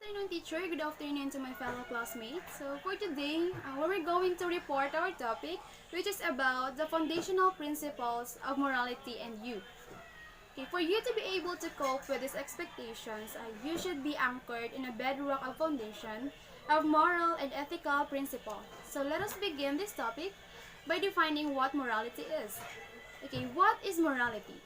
Good afternoon, teacher. Good afternoon to my fellow classmates. So for today, we're going to report our topic, which is about the foundational principles of morality and youth. Okay, for you to be able to cope with these expectations, you should be anchored in a bedrock of foundation of moral and ethical principle. So let us begin this topic by defining what morality is. Okay, what is morality?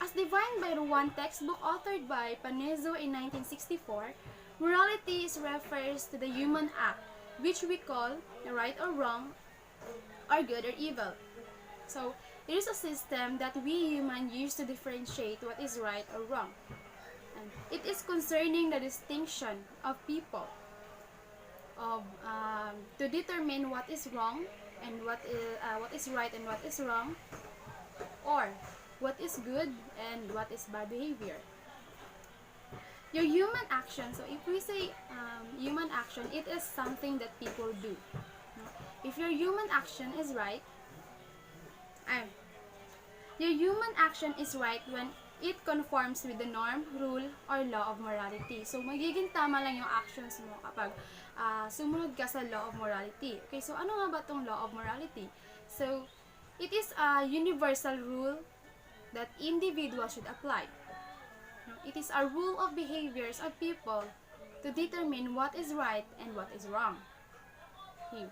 As defined by one textbook authored by Panezzo in 1964, morality refers to the human act, which we call right or wrong, or good or evil. So, it is a system that we humans use to differentiate what is right or wrong. And it is concerning the distinction of people, to determine what is wrong and what is right and what is wrong, or what is good and what is bad behavior. Your human action, so if we say human action, it is something that people do. If your human action is right, your human action is right when it conforms with the norm, rule, or law of morality. So, magiging tama lang yung actions mo kapag sumunod ka sa law of morality. Okay, so ano nga ba itong law of morality? So, it is a universal rule that individuals should apply. It is a rule of behaviors of people to determine what is right and what is wrong. Okay.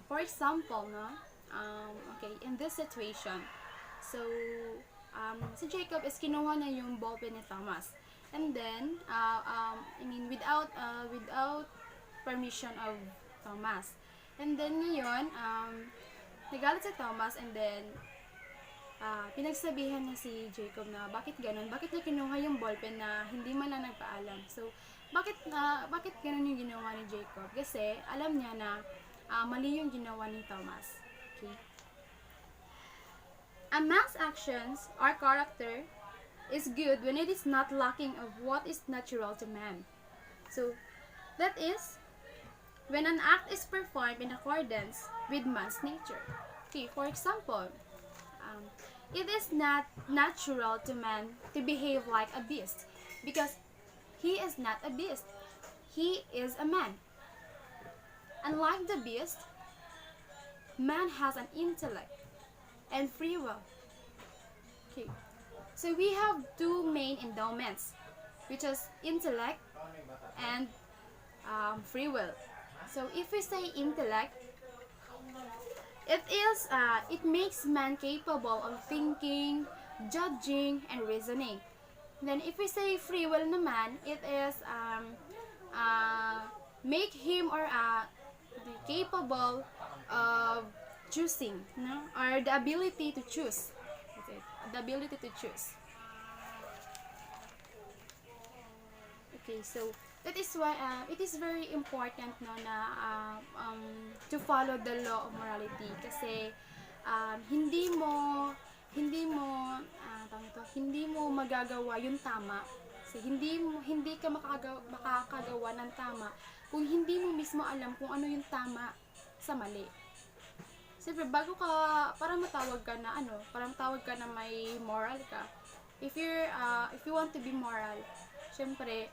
For example, okay, in this situation, so, si Jacob is kinuha na yung ballpen ni Thomas. And then, without permission of Thomas. And then ngayon, nagalit si Thomas and then pinagsabihan niya si Jacob na bakit ganun? Bakit niya kinuha yung ballpen na hindi man lang nagpaalam? So, bakit ganun yung ginawa ni Jacob? Kasi alam niya na mali yung ginawa ni Thomas. Okay? A man's actions or character is good when it is not lacking of what is natural to man. So, that is when an act is performed in accordance with man's nature. Okay, for example, it is not natural to man to behave like a beast because he is not a beast. He is a man. Unlike the beast, man has an intellect and free will. Okay, so we have two main endowments, which is intellect and free will. So if we say intellect, it makes man capable of thinking, judging, and reasoning. Then if we say free will naman, it is make him or capable of choosing, or the ability to choose. That's it. The ability to choose. Okay, so that is why it is very important to follow the law of morality kasi hindi mo magagawa yung tama. Kasi hindi ka makakagawa ng tama kung hindi mo mismo alam kung ano yung tama sa mali. Siyempre, para matawag ka na may moral ka. If you want to be moral, siyempre,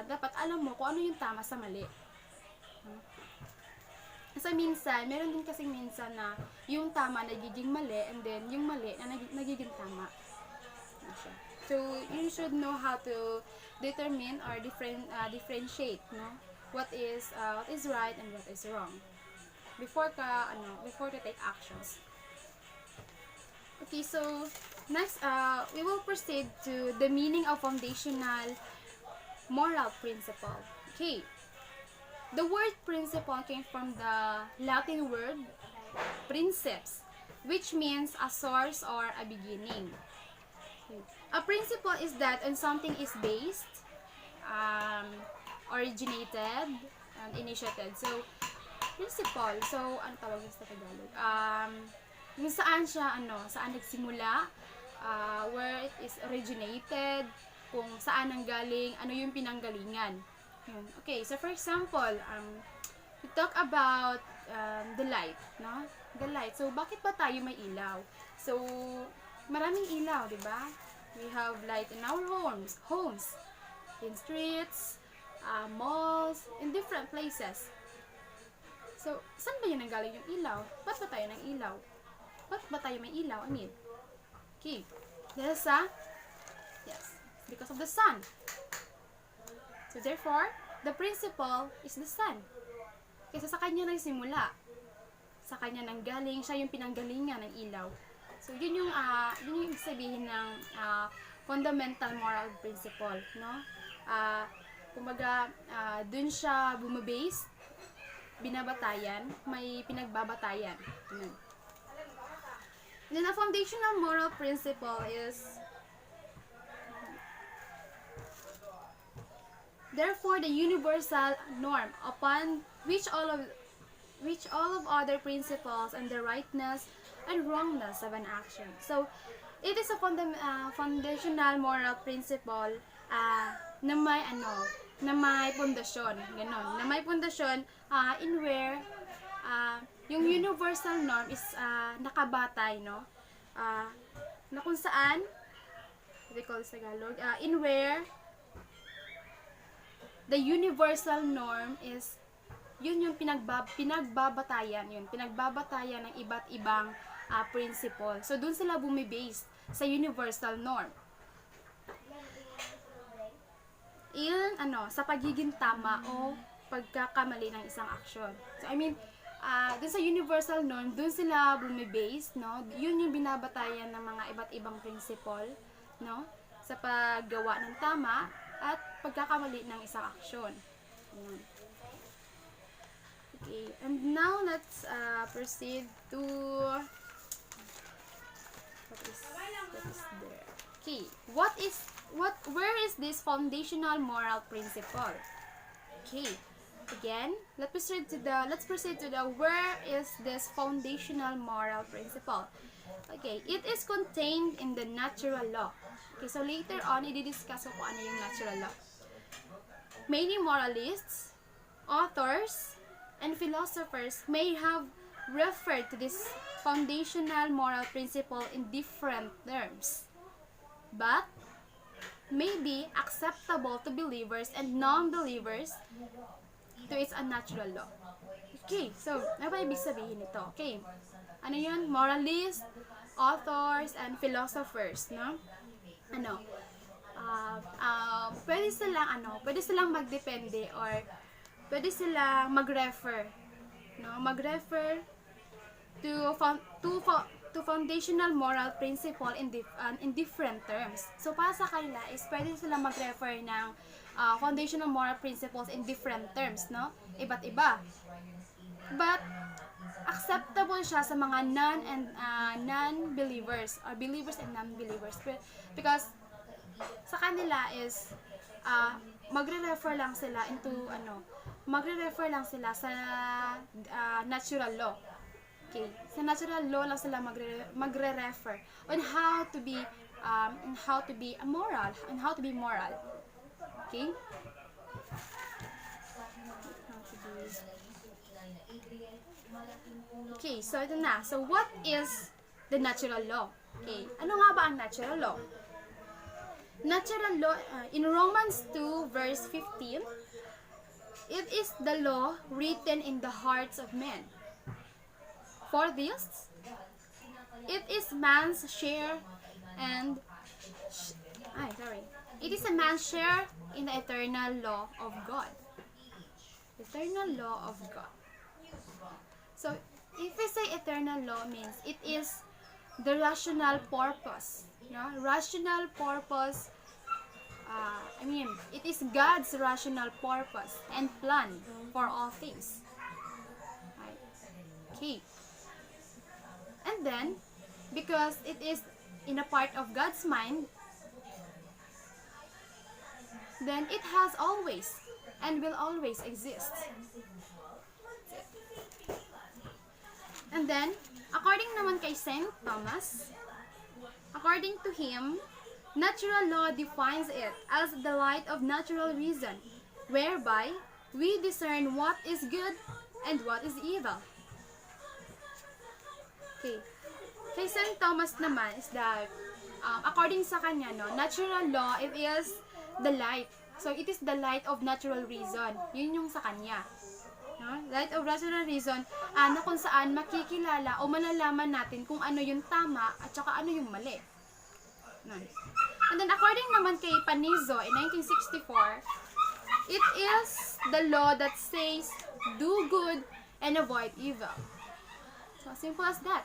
dapat alam mo kung ano yung tama sa mali. Kasi meron din kasing minsan na yung tama nagiging mali and then yung mali na nagiging tama. So, you should know how to determine or differentiate, what is right and what is wrong before to take actions. Okay, so next, we will proceed to the meaning of foundational moral principle. Okay, the word principle came from the Latin word princeps, which means a source or a beginning. Okay. A principle is that when something is based, originated, and initiated. So, principle. So, ano tawag sa Tagalog? Kung saan nagsimula, where it is originated, kung saan nanggaling, ano yung pinanggalingan. Okay, so for example, we talk about the light, The light. So, bakit ba tayo may ilaw? So, maraming ilaw, di ba? We have light in our homes. in streets, malls, in different places. So, saan ba yun nanggaling yung ilaw? Ba't ba tayo ng ilaw? Ba't ba tayo may ilaw? I mean, okay. Dahil sa, yes, because of the sun. So, therefore, the principle is the sun. Kasi sa kanya nagsimula. Sa kanya nanggaling, siya yung pinanggalingan ng ilaw. So, yun yung ibig sabihin ng fundamental moral principle, no? Kumbaga, dun siya bumabase, binabatayan, may pinagbabatayan. Ganun. Then, a foundational moral principle is, therefore, the universal norm upon which all of other principles and the rightness and wrongness of an action. So, it is a foundational moral principle na may pundasyon, ganon, na may pundasyon in where yung universal norm is nakabatay, no? Na kung saan, what they call this Tagalog, in where the universal norm is yun yung pinagbabatayan ng iba't ibang principle. So, dun sila bumibase sa universal norm. Iyon, sa pagiging tama o pagkakamali ng isang aksyon. So, I mean, dun sa universal norm, dun sila bumibase, no? Yun yung binabatayan ng mga iba't ibang principle, no? Sa paggawa ng tama at pagkakamali ng isang aksyon. Okay, and now let's proceed to what is there. Okay, where is this foundational moral principle? Okay, again, let's proceed to the where is this foundational moral principle? Okay, it is contained in the natural law. Okay, so later on, i-discuss ko ano yung natural law. Many moralists, authors, and philosophers may have referred to this foundational moral principle in different terms, but may be acceptable to believers and non-believers to its unnatural law. Okay, so, ano ba ibig sabihin nito? Okay, ano yun? Moralists, authors, and philosophers, no? Pwede silang magdepende or pwede silang mag-refer, no? Mag-refer to foundational moral principle in different terms. So, para sa kanila is pwede silang mag-refer ng foundational moral principles in different terms, no? Iba't iba. But, acceptable siya sa mga non-believers or believers and non-believers. Because, sa kanila is, magre-refer lang sila sa natural law. Okay, sa natural law lang sila magre-refer on how to be moral. Okay? Okay, so ito na. So what is the natural law? Okay, ano nga ba ang natural law? Natural law, in Romans 2 verse 15, it is the law written in the hearts of men. For this, it is man's share It is a man's share in the eternal law of God. Eternal law of God. So, if we say eternal law means it is the rational purpose. No? Rational purpose, it is God's rational purpose and plan for all things. Right? Okay. And then, because it is in a part of God's mind, then it has always and will always exist. And then, according naman kay St. Thomas, according to him, natural law defines it as the light of natural reason, whereby we discern what is good and what is evil. Okay. Kay St. Thomas naman is that, according sa kanya, no, natural law, it is the light So, it is the light of natural reason. Yun yung sa kanya. No? Light of rational reason, na kung saan makikilala o malalaman natin kung ano yung tama at saka ano yung mali. No? And then, according naman kay Panizo in 1964, it is the law that says, do good and avoid evil. So, simple as that.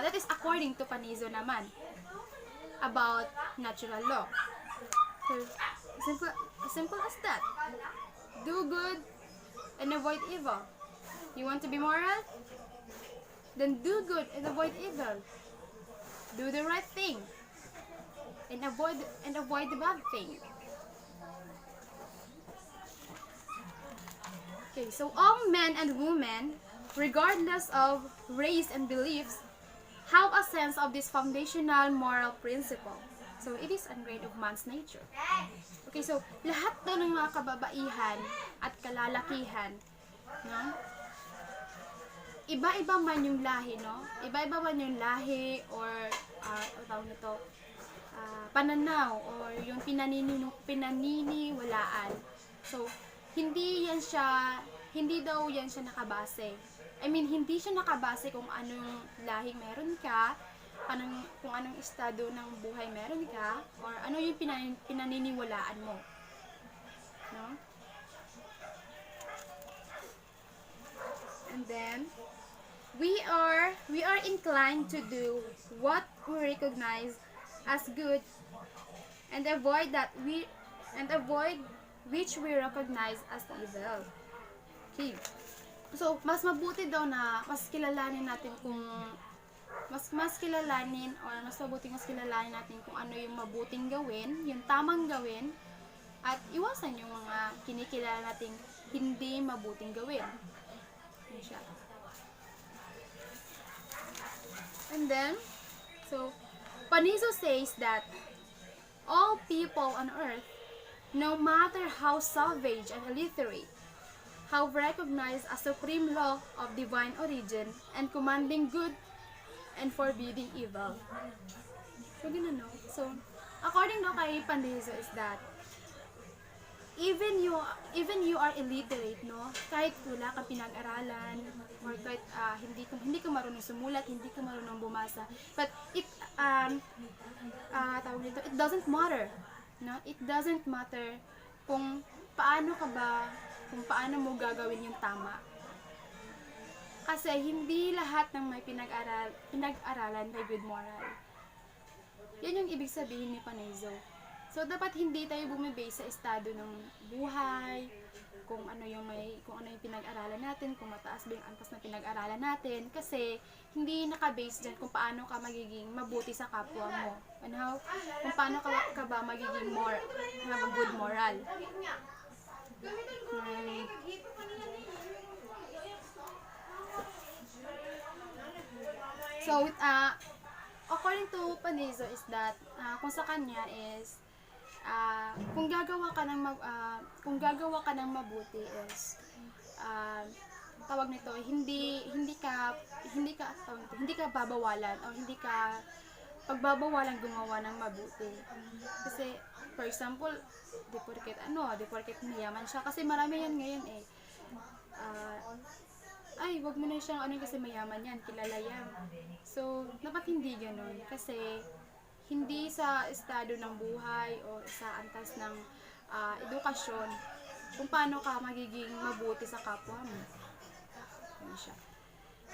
That is according to Panizo naman about natural law. So, simple as that. Do good and avoid evil. You want to be moral? Then do good and avoid evil. Do the right thing and avoid the bad thing. Okay, so all men and women, regardless of race and beliefs, have a sense of this foundational moral principle. So, it is a grade of man's nature. Okay, so, lahat daw ng mga kababaihan at kalalakihan, no? Iba-iba man yung lahi, no? Iba-iba man yung lahi or, tawag nito, pananaw or yung pinaniniwalaan. So, hindi daw yan siya nakabase. I mean, hindi siya nakabase kung anong lahing meron ka, kung anong estado ng buhay meron ka, or ano yung pinaniniwalaan mo. No? And then, we are inclined to do what we recognize as good and avoid which we recognize as evil. Okay. So, mas mabuti daw na mas kilalanin natin kung mas kilalanin natin kung ano yung mabuting gawin, yung tamang gawin, at iwasan yung mga kinikilala nating hindi mabuting gawin. Yun siya. And then, so, Panizo says that all people on earth, no matter how savage and illiterate, have recognized a supreme law of divine origin and commanding good and forbidding evil. So, no? So, according to kay Panizo is that even you are illiterate, no? Kahit wala kang pinag-aralan or kahit hindi ka marunong sumulat, hindi ka marunong bumasa, but it doesn't matter, no? It doesn't matter kung paano mo gagawin yung tama. Kasi hindi lahat ng may pinag-aralan may good moral. Yan yung ibig sabihin ni Panizo. So, dapat hindi tayo bumibase sa estado ng buhay, kung ano yung pinag-aralan natin, kung mataas ba yung antas na pinag-aralan natin, kasi hindi naka-base dyan kung paano ka magiging mabuti sa kapwa mo. And kung paano ka ba magiging have a good moral. So, according to Panizo is that, kung sa kanya is, kung gagawa ka ng mabuti is, tawag nito, hindi ka babawalan o hindi ka pagbabawalan gumawa ng mabuti. Kasi, for example, di porket mayaman siya. Kasi marami yan ngayon eh. Wag mo na siyang kasi mayaman yan, kilala yan. So, dapat hindi ganun. Kasi, hindi sa estado ng buhay o sa antas ng edukasyon kung paano ka magiging mabuti sa kapwa mo. Yan siya.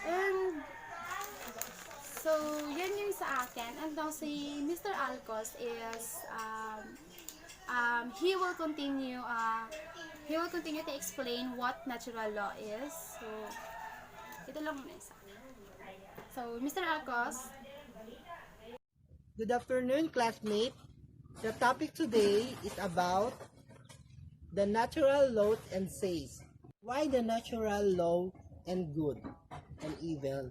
And, so, yan yung sa akin. And now, si Mr. Alcos is, he will continue to explain what natural law is. So, ito lang muna isa. So, Mr. Alcos. Good afternoon, classmate. The topic today is about the natural laws and says. Why the natural law and good and evil?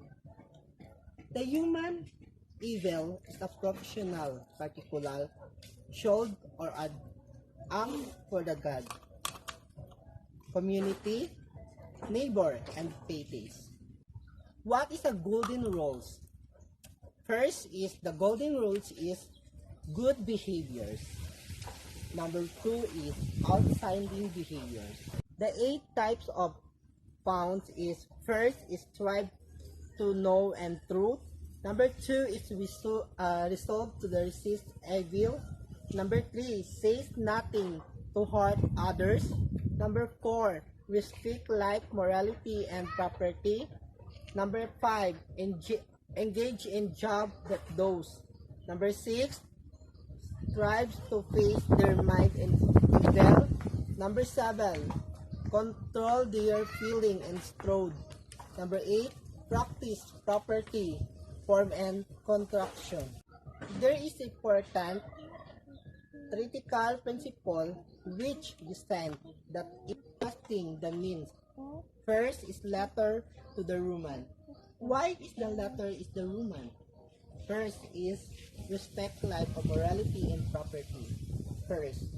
The human evil is a professional, particular, should or act for the God, community, neighbor, and faith. What is the golden rules? First is the golden rules is good behaviors. Number 2 is outstanding behaviors. The 8 types of found is first is strive to know and truth. Number 2 is resolve to resist evil. Number 3, says nothing to hurt others. Number 4, respect life, morality, and property. Number 5, engage in job that does. Number 6, strives to face their mind and evil. Number 7, control their feeling and strode. Number 8, practice property, form and contraction. There is important theoretical principle which distinct that interesting the means. First is letter to the Roman. Why is the letter is the Roman? First is respect life of morality and property. First,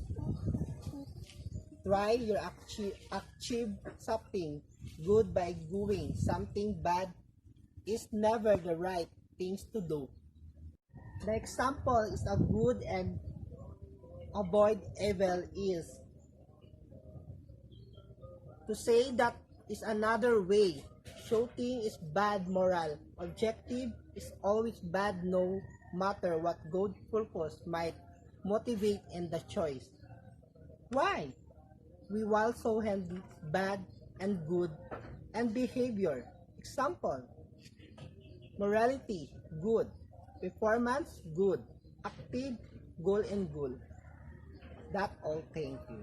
try your achieve something good by doing something bad is never the right things to do. The example is a good and avoid evil is to say that is another way. Shouting is bad moral. Objective is always bad no matter what good purpose might motivate in the choice. Why? We also handle bad and good and behavior. Example, morality, good. Performance, good. Active, goal and goal. That all, thank you.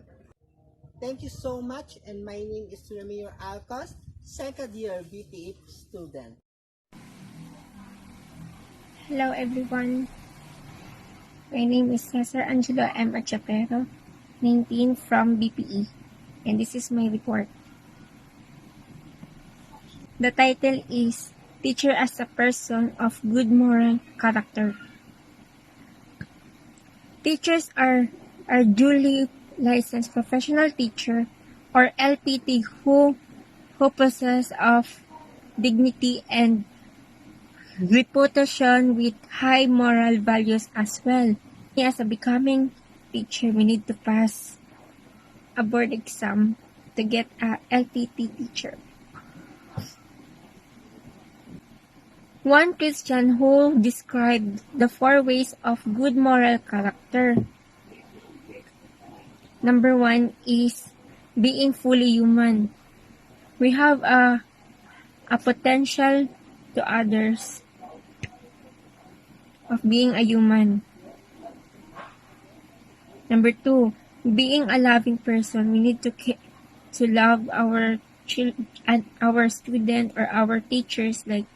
Thank you so much, and my name is Ramiro Alcos, second year BPH student. Hello everyone. My name is Cesar Angelo M. Achapero, 19 from BPE, and this is my report. The title is Teacher as a Person of Good Moral Character. Teachers are duly licensed professional teacher or LPT who possess of dignity and reputation with high moral values as well. As a becoming teacher, we need to pass a board exam to get a LPT teacher. One Christian who described the 4 ways of good moral character. Number 1 is being fully human. We have a potential to others of being a human. Number 2, being a loving person. We need to love our our student or our teachers, like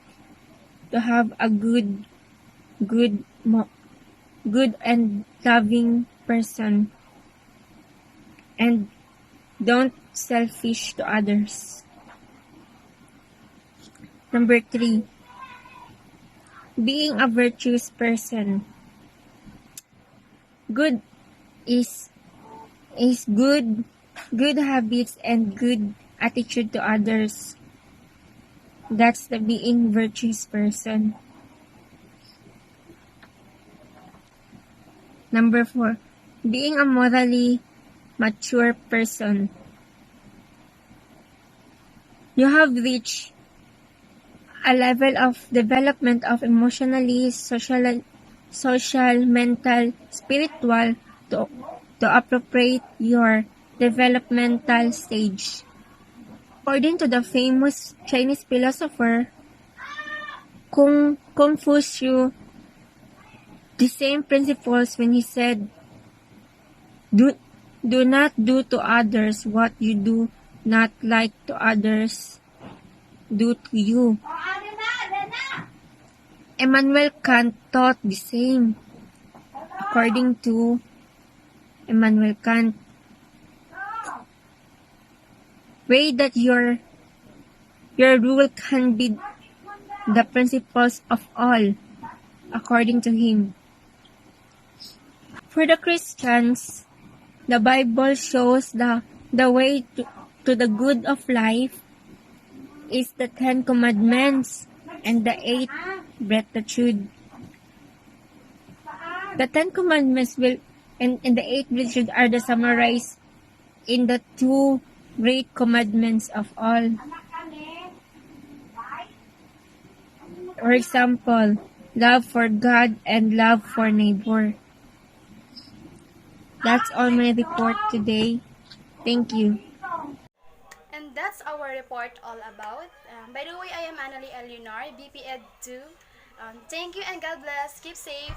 to have a good and loving person, and don't selfish to others. Number 3, being a virtuous person. Good is good habits and good attitude to others. That's the being virtuous person. Number 4, being a morally mature person. You have reached a level of development of emotionally, social, mental, spiritual to appropriate your developmental stage. According to the famous Chinese philosopher Confucius, the same principles when he said, do not do to others what you do not like to others do to you. Immanuel Kant taught the same. According to Immanuel Kant, way that your rule can be the principles of all, according to him. For the Christians, the Bible shows the way to the good of life is the 10 Commandments and the 8 Beatitudes. The Ten Commandments and the eight virtues are the summarized in the two great commandments of all. For example, love for God and love for neighbor. That's all my report today. Thank you. And that's our report all about. By the way, I am Annalie Leonor, BP Ed 2. Thank you and God bless. Keep safe.